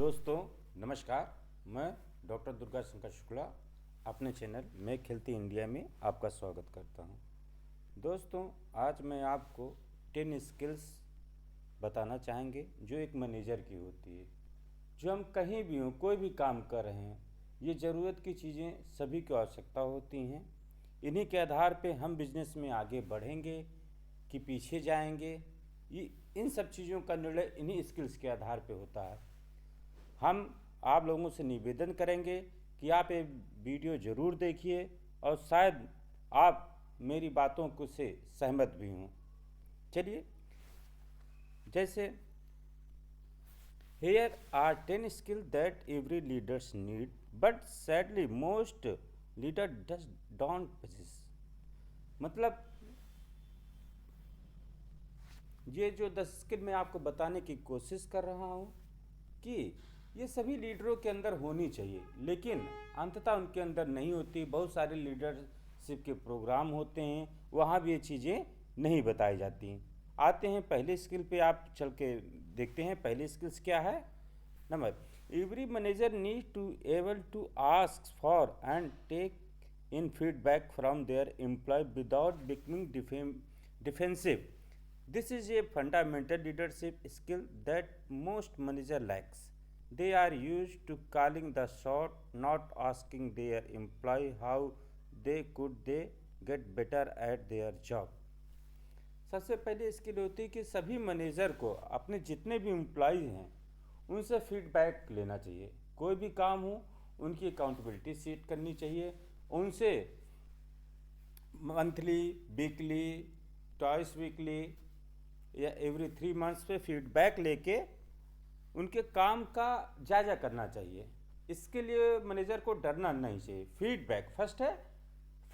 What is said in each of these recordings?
दोस्तों नमस्कार। मैं डॉक्टर दुर्गा शंकर शुक्ला अपने चैनल मैं खेलती इंडिया में आपका स्वागत करता हूं। दोस्तों आज मैं आपको 10 स्किल्स बताना चाहेंगे जो एक मैनेजर की होती है। जो हम कहीं भी हों, कोई भी काम कर रहे हैं, ये ज़रूरत की चीज़ें सभी को आवश्यकता होती हैं। इन्हीं के आधार पे हम बिजनेस में आगे बढ़ेंगे कि पीछे जाएंगे, ये इन सब चीज़ों का निर्णय इन्हीं स्किल्स के आधार पे होता है। हम आप लोगों से निवेदन करेंगे कि आप ये वीडियो ज़रूर देखिए और शायद आप मेरी बातों को से सहमत भी हों। चलिए, जैसे here are 10 skill that every leaders need but sadly most leader does don't possess। मतलब ये जो 10 स्किल मैं आपको बताने की कोशिश कर रहा हूँ कि ये सभी लीडरों के अंदर होनी चाहिए, लेकिन अंततः उनके अंदर नहीं होती। बहुत सारे लीडरशिप के प्रोग्राम होते हैं, वहाँ भी ये चीज़ें नहीं बताई जाती। आते हैं पहले स्किल पे, आप चल के देखते हैं पहले स्किल्स क्या है। Number, every manager need to able to ask for and take in feedback from their employ without becoming defensive. This is a fundamental leadership skill that most manager lacks. They are used to calling the shot, not asking their employee how they get better at their job. सबसे पहले skill होती है कि सभी manager को अपने जितने भी एम्प्लॉय हैं उनसे फीडबैक लेना चाहिए। कोई भी काम हो उनकी अकाउंटेबिलिटी सीट करनी चाहिए, उनसे मंथली, वीकली, ट्वाइस वीकली या एवरी 3 मंथ्स पे फीडबैक लेके उनके काम का जायजा करना चाहिए। इसके लिए मैनेजर को डरना नहीं चाहिए। फीडबैक फर्स्ट है।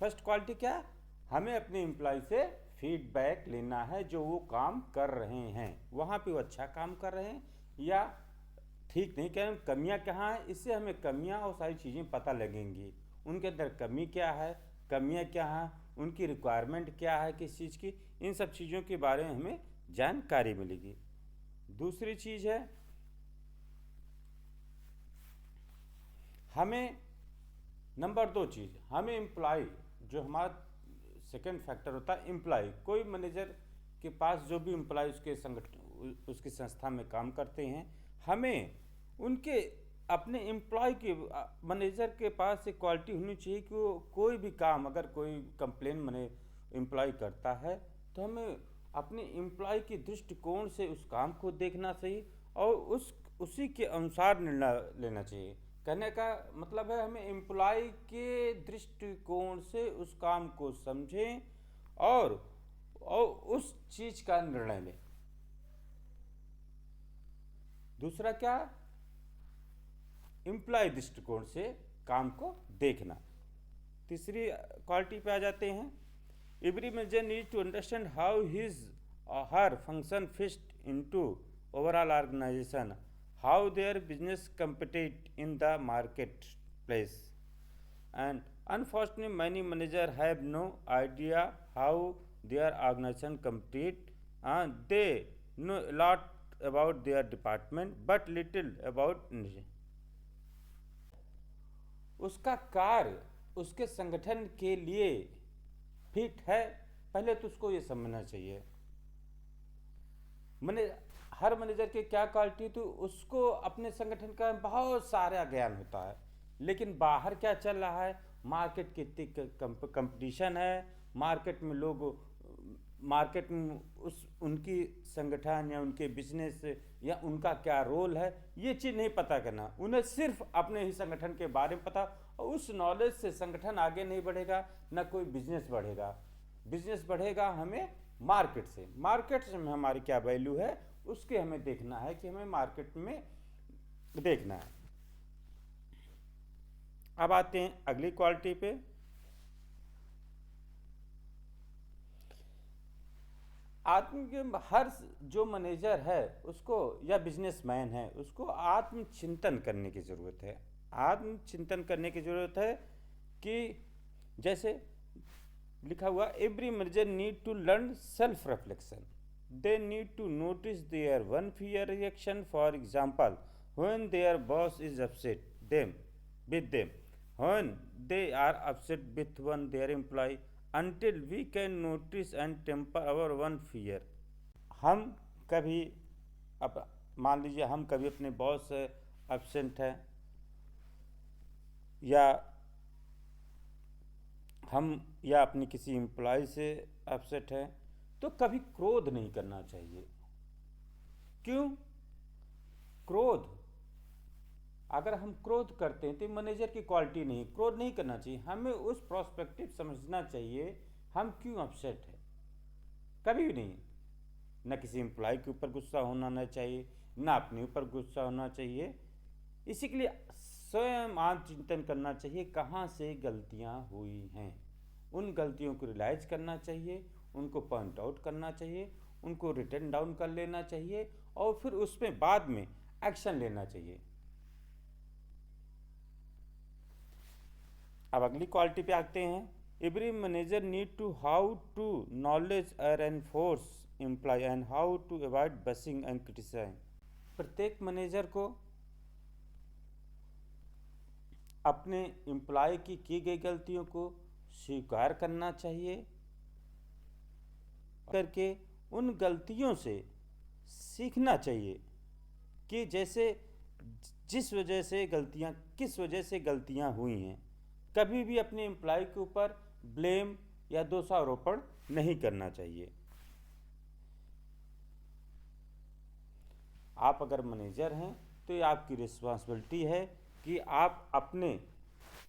फर्स्ट क्वालिटी क्या है? हमें अपने एम्प्लॉय से फीडबैक लेना है जो वो काम कर रहे हैं, वहाँ पे वो अच्छा काम कर रहे हैं या ठीक नहीं कर रहे हैं, कमियाँ कहाँ हैं, इससे हमें कमियाँ और सारी चीज़ें पता लगेंगी। उनके अंदर कमी क्या है, कमियाँ क्या हैं, उनकी रिक्वायरमेंट क्या है किस चीज़ की, इन सब चीज़ों के बारे में हमें जानकारी मिलेगी। दूसरी चीज़ है, हमें नंबर 2 चीज़, हमें एम्प्लॉय, जो हमारा सेकंड फैक्टर होता है एम्प्लॉय। कोई मैनेजर के पास जो भी एम्प्लॉय उसके संगठन उसकी संस्था में काम करते हैं, हमें उनके अपने एम्प्लॉय के मैनेजर के पास एक क्वालिटी होनी चाहिए कि वो कोई भी काम, अगर कोई कंप्लेन मैंने एम्प्लॉय करता है तो हमें अपने एम्प्लॉय के दृष्टिकोण से उस काम को देखना चाहिए और उसी के अनुसार निर्णय लेना चाहिए। कहने का मतलब है हमें एम्प्लॉय के दृष्टिकोण से उस काम को समझें और उस चीज़ का निर्णय लें। दूसरा क्या? एम्प्लॉय दृष्टिकोण से काम को देखना। तीसरी क्वालिटी पे आ जाते हैं, every manager needs to understand how his or her function fits into overall organization, how their business compete in the marketplace. And unfortunately, many managers have no idea how their organization compete, and they know a lot about their department but little about उसका कार्य उसके संगठन के लिए fit है, पहले तो उसको ये समझना चाहिए। हर मैनेजर के क्या क्वालिटी, तो उसको अपने संगठन का बहुत सारा ज्ञान होता है, लेकिन बाहर क्या चल रहा है, मार्केट कितनी कंपटीशन है, मार्केट में लोग, मार्केट में उनकी संगठन या उनके बिजनेस या उनका क्या रोल है, ये चीज़ नहीं पता करना। उन्हें सिर्फ अपने ही संगठन के बारे में पता, और उस नॉलेज से संगठन आगे नहीं बढ़ेगा, ना कोई बिजनेस बढ़ेगा। बिजनेस बढ़ेगा हमें मार्केट से। मार्केट में हमारी क्या वैल्यू है उसके हमें देखना है कि हमें मार्केट में देखना है। अब आते हैं अगली क्वालिटी पे, आत्म के हर जो मैनेजर है उसको या बिजनेसमैन है उसको आत्मचिंतन करने की ज़रूरत है। आत्मचिंतन करने की ज़रूरत है कि जैसे लिखा हुआ, every manager need to learn self reflection. They need to notice their own fear reaction, for example when their boss is upset them with them, when they are upset with one their employee, until we can notice and temper our one fear. हम कभी up मान लीजिए हम कभी अपने boss से absent है, या हम या अपनी किसी एम्प्लॉय से अपसेट है, तो कभी क्रोध नहीं करना चाहिए। क्यों? क्रोध, अगर हम क्रोध करते हैं तो मैनेजर की क्वालिटी नहीं। क्रोध नहीं करना चाहिए, हमें उस प्रोस्पेक्टिव समझना चाहिए हम क्यों अपसेट है। कभी भी नहीं, न किसी एम्प्लॉय के ऊपर गुस्सा होना ना चाहिए, ना अपने ऊपर गुस्सा होना चाहिए। इसी के लिए स्वयं आत्मचिंतन करना चाहिए, कहाँ से गलतियाँ हुई हैं, उन गलतियों को रियलाइज करना चाहिए, उनको पॉइंट आउट करना चाहिए, उनको रिटर्न डाउन कर लेना चाहिए, और फिर उसमें बाद में एक्शन लेना चाहिए। अब अगली क्वालिटी पे आते हैं। Every manager need to how to knowledge और enforce employ and how to avoid bussing and criticise. प्रत्येक मैनेजर को अपने एम्प्लॉय की गई गलतियों को स्वीकार करना चाहिए, करके उन गलतियों से सीखना चाहिए कि जैसे जिस वजह से गलतियाँ किस वजह से गलतियाँ हुई हैं। कभी भी अपने एम्प्लॉय के ऊपर ब्लेम या दोषारोपण नहीं करना चाहिए। आप अगर मैनेजर हैं तो ये आपकी रिस्पॉन्सिबिलिटी है कि आप अपने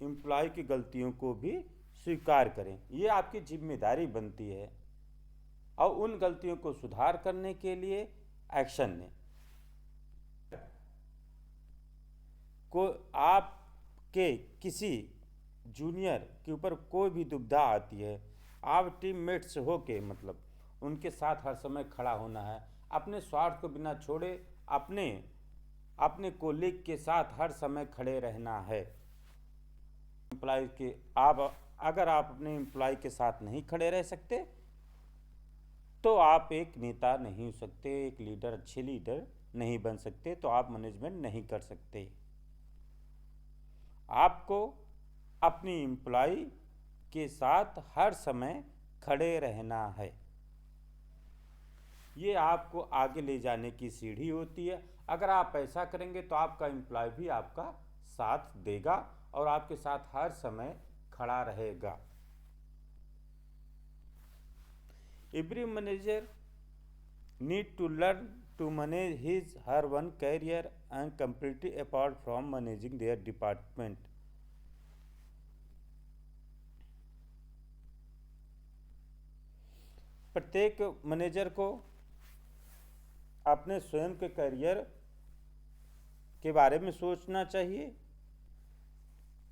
एम्प्लॉय की गलतियों को भी स्वीकार करें, ये आपकी जिम्मेदारी बनती है, और उन गलतियों को सुधार करने के लिए एक्शन लें। को आपके किसी जूनियर के ऊपर कोई भी दुविधा आती है, आप टीममेट से होके मतलब उनके साथ हर समय खड़ा होना है, अपने स्वार्थ को बिना छोड़े अपने कोलीग के साथ हर समय खड़े रहना है। एम्प्लॉय के अगर आप अपने एम्प्लॉय के साथ नहीं खड़े रह सकते तो आप एक नेता नहीं हो सकते, एक लीडर, अच्छे लीडर नहीं बन सकते, तो आप मैनेजमेंट नहीं कर सकते। आपको अपनी एम्प्लॉय के साथ हर समय खड़े रहना है, ये आपको आगे ले जाने की सीढ़ी होती है। अगर आप ऐसा करेंगे तो आपका एम्प्लॉय भी आपका साथ देगा और आपके साथ हर समय खड़ा रहेगा। Every manager need to learn to manage his her own career and completely apart from managing their department. प्रत्येक मैनेजर को अपने स्वयं के करियर के बारे में सोचना चाहिए,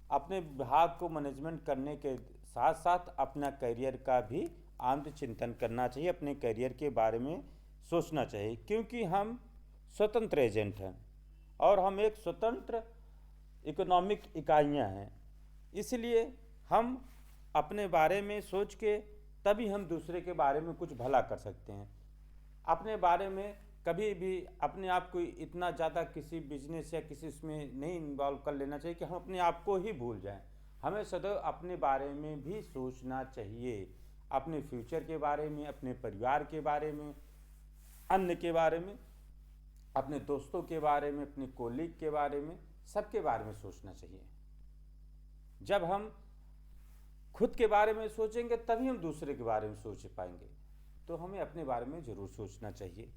अपने विभाग को मैनेजमेंट करने के साथ साथ अपना करियर का भी आत्मचिंतन करना चाहिए, अपने करियर के बारे में सोचना चाहिए, क्योंकि हम स्वतंत्र एजेंट हैं और हम एक स्वतंत्र इकोनॉमिक इकाइयाँ हैं। इसलिए हम अपने बारे में सोच के तभी हम दूसरे के बारे में कुछ भला कर सकते हैं। अपने बारे में कभी भी अपने आप को इतना ज़्यादा किसी बिजनेस या किसी उसमें नहीं इन्वॉल्व कर लेना चाहिए कि हम अपने आप को ही भूल जाएं। हमें सदैव अपने बारे में भी सोचना चाहिए, अपने फ्यूचर के बारे में, अपने परिवार के बारे में, अन्य के बारे में, अपने दोस्तों के बारे में, अपने कोलीग के बारे में, सबके बारे में सोचना चाहिए। जब हम खुद के बारे में सोचेंगे तभी हम दूसरे के बारे में सोच पाएंगे, तो हमें अपने बारे में ज़रूर सोचना चाहिए।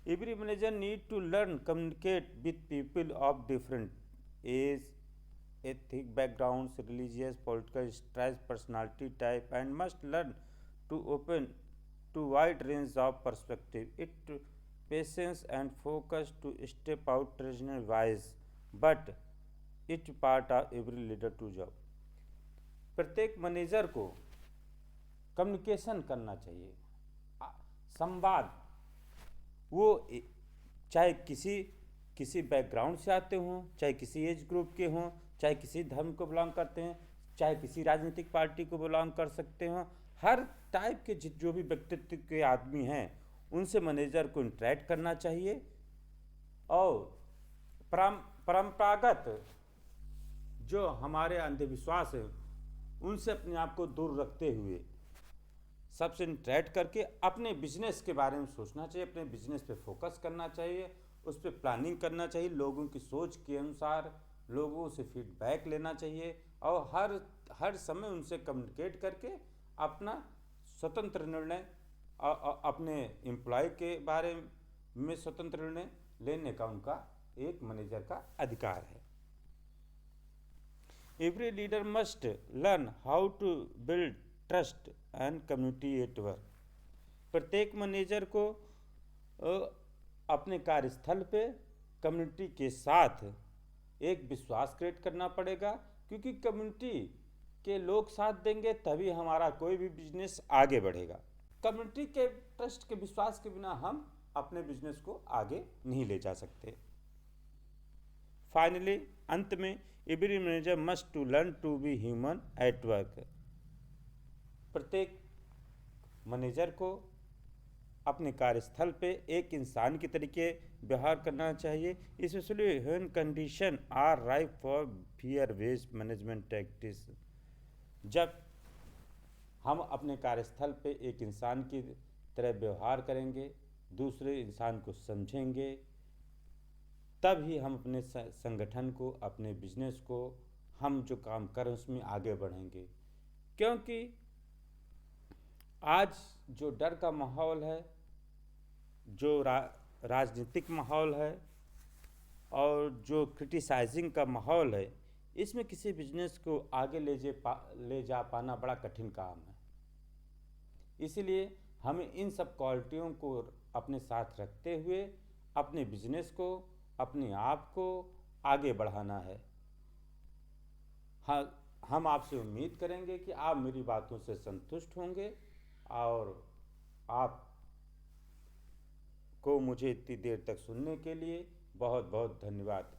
Every manager need to learn communicate with people of different age, ethnic backgrounds, religious, political stripe, personality type, and must learn to open to wide range of perspective. It patience and focus to step out traditional wise, but it part of every leader to job. प्रत्येक manager को communication करना चाहिए, संवाद। वो चाहे किसी background से आते हों, चाहे किसी एज ग्रुप के हों, चाहे किसी धर्म को बिलोंग करते हैं, चाहे किसी राजनीतिक पार्टी को बिलोंग कर सकते हों, हर टाइप के जो भी व्यक्तित्व के आदमी हैं उनसे मैनेजर को इंटरेक्ट करना चाहिए और परंपरागत जो हमारे अंधविश्वास है उनसे अपने आप को दूर रखते हुए सबसे इंटरेक्ट करके अपने बिजनेस के बारे में सोचना चाहिए, अपने बिजनेस पे फोकस करना चाहिए, उस पर प्लानिंग करना चाहिए, लोगों की सोच के अनुसार लोगों से फीडबैक लेना चाहिए और हर समय उनसे कम्युनिकेट करके अपना स्वतंत्र निर्णय अपने एम्प्लॉय के बारे में स्वतंत्र निर्णय लेने का उनका एक मैनेजर का अधिकार है। Every leader must learn how to build trust and community at work. प्रत्येक मैनेजर को अपने कार्यस्थल पे कम्युनिटी के साथ एक विश्वास क्रिएट करना पड़ेगा, क्योंकि कम्युनिटी के लोग साथ देंगे तभी हमारा कोई भी बिजनेस आगे बढ़ेगा। कम्युनिटी के ट्रस्ट के विश्वास के बिना हम अपने बिजनेस को आगे नहीं ले जा सकते। फाइनली, अंत में, every manager must to learn to be human at work. प्रत्येक मैनेजर को अपने कार्यस्थल पे एक इंसान के तरीके व्यवहार करना चाहिए, specially when condition are ripe for fear based management tactics. जब हम अपने कार्यस्थल पे एक इंसान की तरह व्यवहार करेंगे, दूसरे इंसान को समझेंगे, तब ही हम अपने संगठन को, अपने बिजनेस को, हम जो काम करें उसमें आगे बढ़ेंगे। क्योंकि आज जो डर का माहौल है, जो राजनीतिक माहौल है और जो क्रिटिसाइजिंग का माहौल है, इसमें किसी बिजनेस को आगे ले जा पाना बड़ा कठिन काम है। इसीलिए हमें इन सब क्वालिटियों को अपने साथ रखते हुए अपने बिजनेस को, अपने आप को आगे बढ़ाना है। हाँ, हम आपसे उम्मीद करेंगे कि आप मेरी बातों से संतुष्ट होंगे और आप को मुझे इतनी देर तक सुनने के लिए बहुत बहुत धन्यवाद।